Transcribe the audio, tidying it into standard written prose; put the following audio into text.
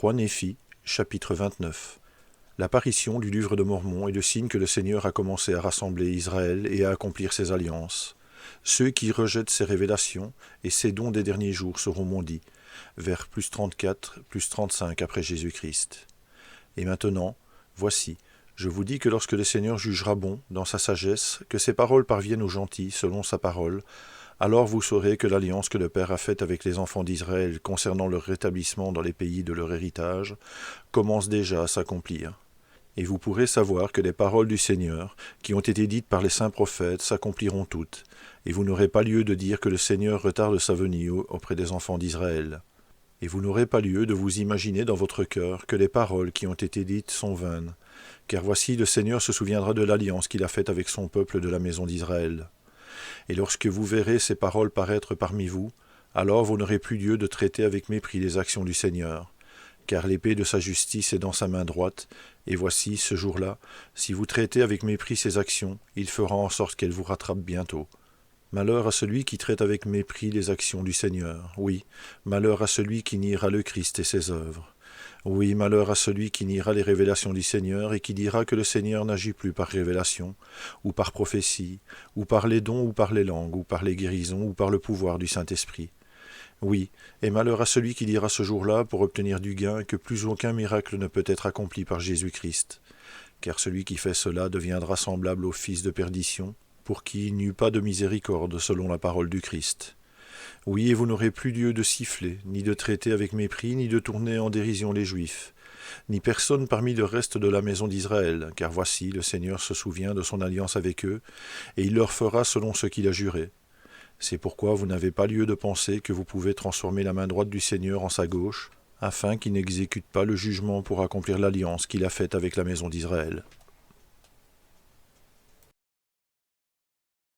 3 Néphi, chapitre 29. L'apparition du livre de Mormon est le signe que le Seigneur a commencé à rassembler Israël et à accomplir ses alliances. Ceux qui rejettent ces révélations et ces dons des derniers jours seront maudits, vers plus 34, plus 35 après Jésus-Christ. Et maintenant, voici, je vous dis que lorsque le Seigneur jugera bon, dans sa sagesse, que ses paroles parviennent aux gentils selon sa parole, alors vous saurez que l'alliance que le Père a faite avec les enfants d'Israël concernant leur rétablissement dans les pays de leur héritage commence déjà à s'accomplir. Et vous pourrez savoir que les paroles du Seigneur, qui ont été dites par les saints prophètes, s'accompliront toutes, et vous n'aurez pas lieu de dire que le Seigneur retarde sa venue auprès des enfants d'Israël. Et vous n'aurez pas lieu de vous imaginer dans votre cœur que les paroles qui ont été dites sont vaines, car voici le Seigneur se souviendra de l'alliance qu'il a faite avec son peuple de la maison d'Israël. Et lorsque vous verrez ces paroles paraître parmi vous, alors vous n'aurez plus lieu de traiter avec mépris les actions du Seigneur, car l'épée de sa justice est dans sa main droite, et voici, ce jour-là, si vous traitez avec mépris ses actions, il fera en sorte qu'elles vous rattrapent bientôt. Malheur à celui qui traite avec mépris les actions du Seigneur, oui, malheur à celui qui niera le Christ et ses œuvres. Oui, malheur à celui qui niera les révélations du Seigneur et qui dira que le Seigneur n'agit plus par révélation, ou par prophétie, ou par les dons, ou par les langues, ou par les guérisons, ou par le pouvoir du Saint-Esprit. Oui, et malheur à celui qui dira ce jour-là, pour obtenir du gain, que plus aucun miracle ne peut être accompli par Jésus-Christ. Car celui qui fait cela deviendra semblable au fils de perdition, pour qui il n'y eut pas de miséricorde selon la parole du Christ. Oui, et vous n'aurez plus lieu de siffler, ni de traiter avec mépris, ni de tourner en dérision les Juifs, ni personne parmi le reste de la maison d'Israël, car voici, le Seigneur se souvient de son alliance avec eux, et il leur fera selon ce qu'il a juré. C'est pourquoi vous n'avez pas lieu de penser que vous pouvez transformer la main droite du Seigneur en sa gauche, afin qu'il n'exécute pas le jugement pour accomplir l'alliance qu'il a faite avec la maison d'Israël.